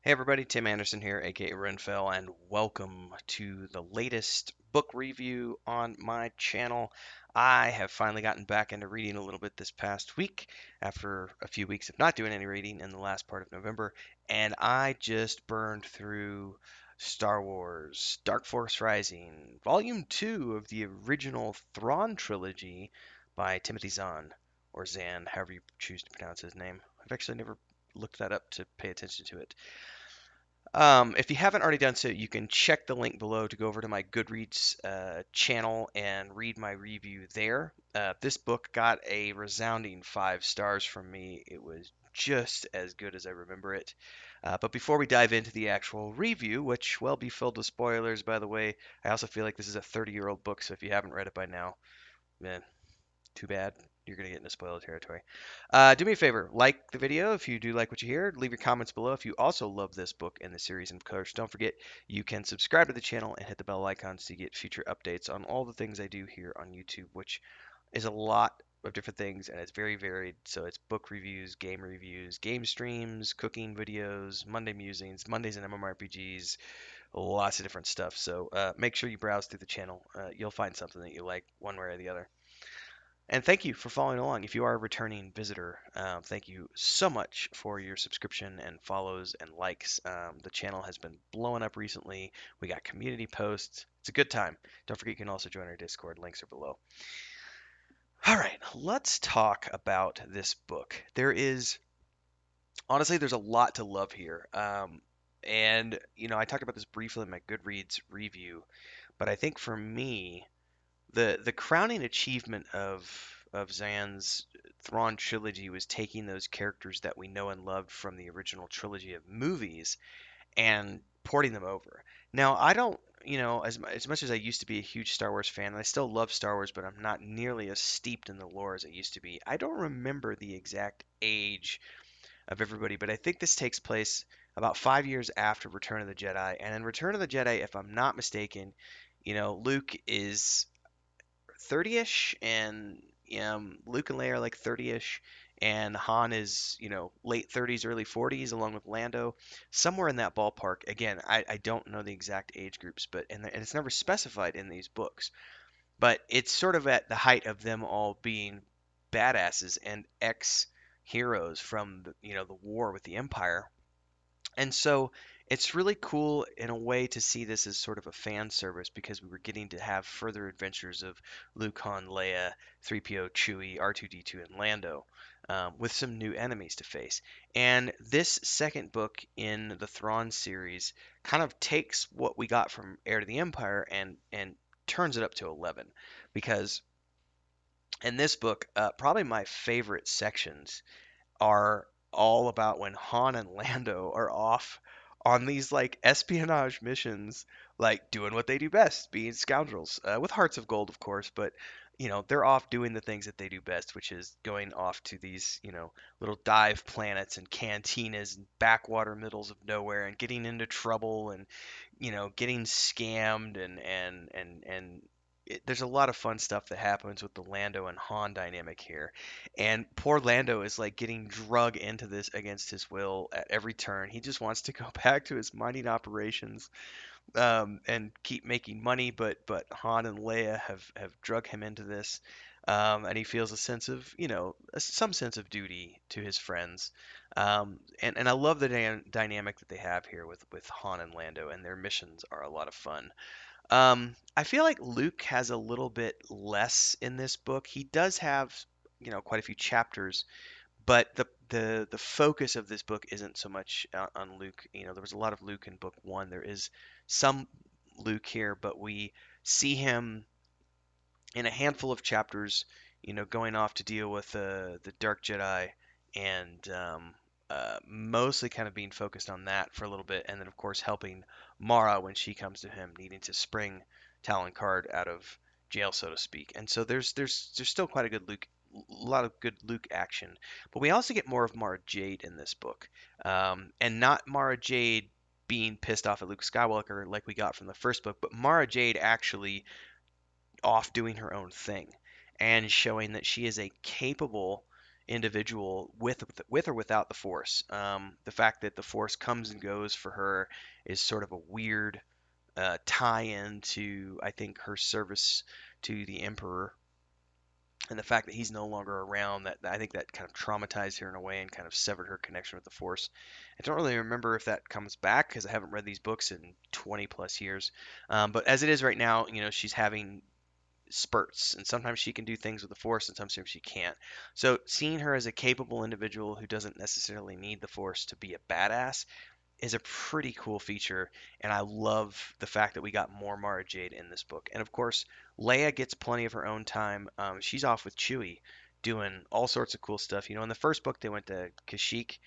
Hey everybody, Tim Anderson here, aka Renfell, and welcome to the latest book review on my channel. I have finally gotten back into reading a little bit this past week after a few weeks of not doing any reading in the last part of November, and I just burned through Star Wars Dark Force Rising, Volume 2 of the original Thrawn Trilogy by Timothy Zahn, or Zahn, however you choose to pronounce his name. I've actually never looked that up to pay attention to it. If you haven't already done so, you can check the link below to go over to my Goodreads channel and read my review there. This book got a resounding 5 stars from me. It was just as good as I remember it. But before we dive into the actual review, which will be filled with spoilers, by the way, I also feel like this is a 30-year-old book, so if you haven't read it by now, man, too bad. You're going to get into spoiler territory. Do me a favor, like the video if you do like what you hear. Leave your comments below if you also love this book and the series. And of course, don't forget you can subscribe to the channel and hit the bell icon so you get future updates on all the things I do here on YouTube, which is a lot of different things and it's very varied. So it's book reviews, game streams, cooking videos, Monday musings, Mondays and MMORPGs, lots of different stuff. So make sure you browse through the channel. You'll find something that you like one way or the other. And thank you for following along. If you are a returning visitor, thank you so much for your subscription and follows and likes. The channel has been blowing up recently. We got community posts. It's a good time. Don't forget you can also join our Discord. Links are below. All right, let's talk about this book. Honestly, there's a lot to love here. And, I talked about this briefly in my Goodreads review, but I think for me, the crowning achievement of Zan's Thrawn trilogy was taking those characters that we know and loved from the original trilogy of movies and porting them over. Now, I don't, as much as I used to be a huge Star Wars fan, and I still love Star Wars, but I'm not nearly as steeped in the lore as I used to be. I don't remember the exact age of everybody, but I think this takes place about 5 years after Return of the Jedi. And in Return of the Jedi, if I'm not mistaken, Luke is 30ish, and Luke and Leia are like 30ish, and Han is late 30s, early 40s, along with Lando, somewhere in that ballpark. Again, I don't know the exact age groups, but and it's never specified in these books, but it's sort of at the height of them all being badasses and ex heroes from the war with the Empire. And so it's really cool in a way to see this as sort of a fan service because we were getting to have further adventures of Luke, Han, Leia, 3PO, Chewie, R2D2, and Lando, with some new enemies to face. And this second book in the Thrawn series kind of takes what we got from Heir to the Empire and turns it up to 11 because in this book, probably my favorite sections are all about when Han and Lando are off on these like espionage missions, like doing what they do best, being scoundrels, with hearts of gold, of course, but they're off doing the things that they do best, which is going off to these, little dive planets and cantinas and backwater middles of nowhere and getting into trouble and, getting scammed and there's a lot of fun stuff that happens with the Lando and Han dynamic here. And poor Lando is like getting drug into this against his will at every turn. He just wants to go back to his mining operations, and keep making money, but Han and Leia have drug him into this. And he feels a sense of, some sense of duty to his friends. And I love the dynamic that they have here with Han and Lando, and their missions are a lot of fun. I feel like Luke has a little bit less in this book. He does have, quite a few chapters, but the focus of this book isn't so much on Luke. There was a lot of Luke in book one. There is some Luke here, but we see him in a handful of chapters, going off to deal with the Dark Jedi, and mostly kind of being focused on that for a little bit, and then of course helping Mara when she comes to him, needing to spring Talon Card out of jail, so to speak. And so there's still quite a lot of good Luke action, but we also get more of Mara Jade in this book, and not Mara Jade being pissed off at Luke Skywalker like we got from the first book, but Mara Jade actually off doing her own thing and showing that she is a capable, individual with or without the Force. The fact that the Force comes and goes for her is sort of a weird tie-in to, I think, her service to the Emperor, and the fact that he's no longer around. That I think that kind of traumatized her in a way and kind of severed her connection with the Force. I don't really remember if that comes back because I haven't read these books in 20 plus years. But as it is right now, she's having spurts, and sometimes she can do things with the Force, and sometimes she can't. So seeing her as a capable individual who doesn't necessarily need the Force to be a badass is a pretty cool feature, and I love the fact that we got more Mara Jade in this book. And of course, Leia gets plenty of her own time. She's off with Chewie, doing all sorts of cool stuff. In the first book they went to Kashyyyk,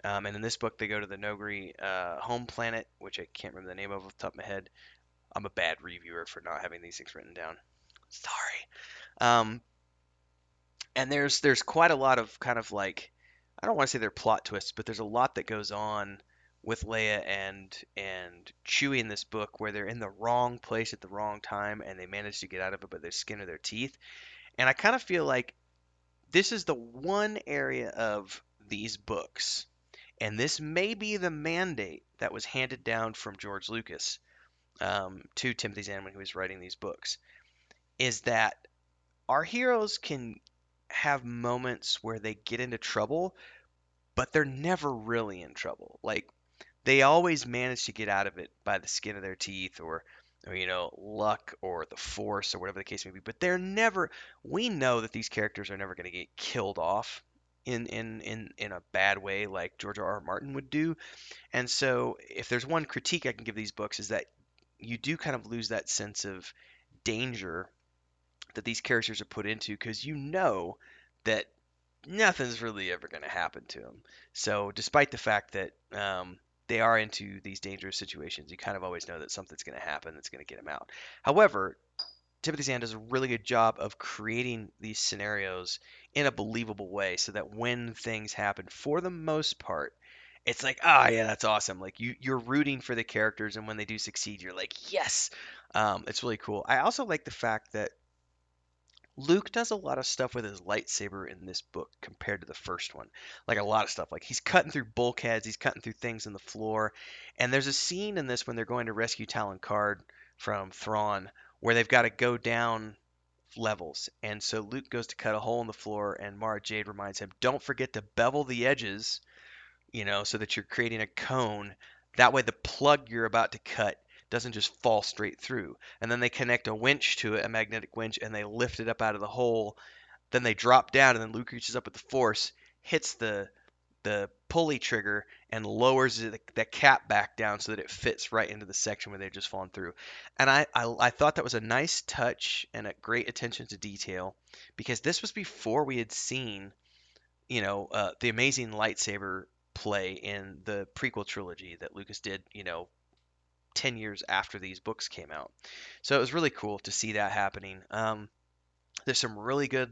and in this book they go to the Nogri home planet, which I can't remember the name of off the top of my head. I'm a bad reviewer for not having these things written down. Sorry. Um, and there's quite a lot of kind of like, I don't want to say they're plot twists, but there's a lot that goes on with Leia and Chewie in this book where they're in the wrong place at the wrong time and they manage to get out of it by their skin or their teeth. And I kind of feel like this is the one area of these books, and this may be the mandate that was handed down from George Lucas to Timothy Zahn when he was writing these books, is that our heroes can have moments where they get into trouble, but they're never really in trouble. Like they always manage to get out of it by the skin of their teeth or luck or the force or whatever the case may be. But they're never. We know that these characters are never going to get killed off in a bad way like George R. R. Martin would do. And so if there's one critique I can give these books is that you do kind of lose that sense of danger that these characters are put into because that nothing's really ever going to happen to them. So, despite the fact that they are into these dangerous situations, you kind of always know that something's going to happen that's going to get them out. However, Timothy Zahn does a really good job of creating these scenarios in a believable way so that when things happen, for the most part, it's like, ah, yeah, that's awesome. Like you're rooting for the characters, and when they do succeed, you're like, yes. It's really cool. I also like the fact that Luke does a lot of stuff with his lightsaber in this book compared to the first one. Like a lot of stuff. Like he's cutting through bulkheads, he's cutting through things in the floor. And there's a scene in this when they're going to rescue Talon Card from Thrawn where they've got to go down levels. And so Luke goes to cut a hole in the floor and Mara Jade reminds him, "Don't forget to bevel the edges, so that you're creating a cone. That way the plug you're about to cut doesn't just fall straight through." And then they connect a winch to it, a magnetic winch, and they lift it up out of the hole. Then they drop down, and then Luke reaches up with the force, hits the pulley trigger, and lowers the cap back down so that it fits right into the section where they've just fallen through. And I thought that was a nice touch and a great attention to detail because this was before we had seen the amazing lightsaber play in the prequel trilogy that Lucas did, 10 years after these books came out. So it was really cool to see that happening. There's some really good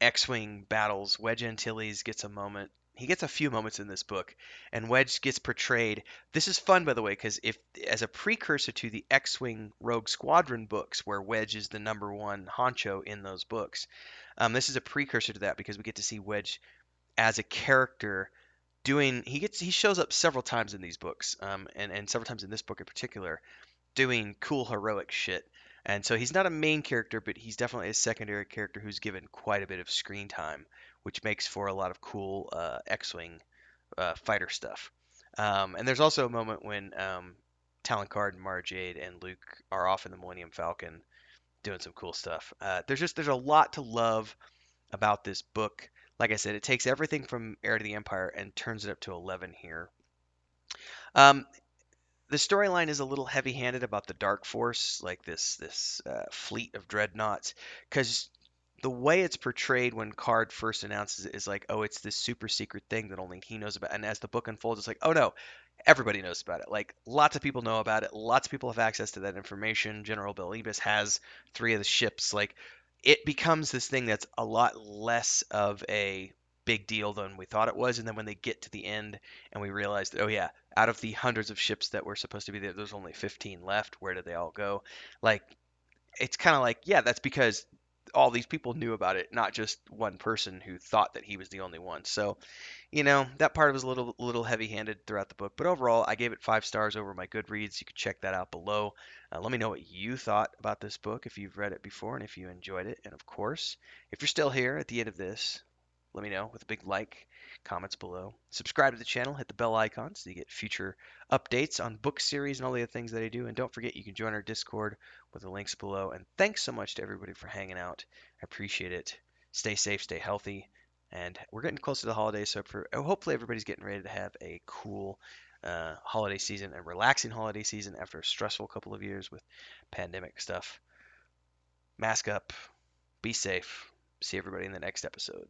X-Wing battles. Wedge Antilles gets a moment. He gets a few moments in this book, and Wedge gets portrayed. This is fun, by the way, because if as a precursor to the X-Wing Rogue Squadron books, where Wedge is the number one honcho in those books, this is a precursor to that because we get to see Wedge as a character doing. He shows up several times in these books, and several times in this book in particular, doing cool heroic shit. And so he's not a main character, but he's definitely a secondary character who's given quite a bit of screen time, which makes for a lot of cool X-wing fighter stuff. And there's also a moment when Talon Card and Mara Jade and Luke are off in the Millennium Falcon doing some cool stuff. There's a lot to love about this book. Like I said, it takes everything from Heir to the Empire and turns it up to 11 here. Um, the storyline is a little heavy-handed about the Dark Force, like this fleet of dreadnoughts, because the way it's portrayed when Card first announces it is like, oh, it's this super secret thing that only he knows about. And as the book unfolds, it's like, oh no, everybody knows about it. Like lots of people know about it. Lots of people have access to that information. General Bill Ebis has 3 of the ships. Like it becomes this thing that's a lot less of a big deal than we thought it was. And then when they get to the end and we realize that, oh yeah, out of the hundreds of ships that were supposed to be there, there's only 15 left. Where did they all go? Like it's kind of like, yeah, that's because all these people knew about it, not just one person who thought that he was the only one. So, that part was a little heavy-handed throughout the book, but overall, I gave it 5 stars over my Goodreads. You can check that out below. Let me know what you thought about this book if you've read it before and if you enjoyed it. And of course, if you're still here at the end of this, let me know with a big like, comments below. Subscribe to the channel, hit the bell icon so you get future updates on book series and all the other things that I do. And don't forget, you can join our Discord with the links below. And thanks so much to everybody for hanging out. I appreciate it. Stay safe, stay healthy. And we're getting close to the holidays, so hopefully everybody's getting ready to have a cool holiday season, a relaxing holiday season after a stressful couple of years with pandemic stuff. Mask up, be safe. See everybody in the next episode.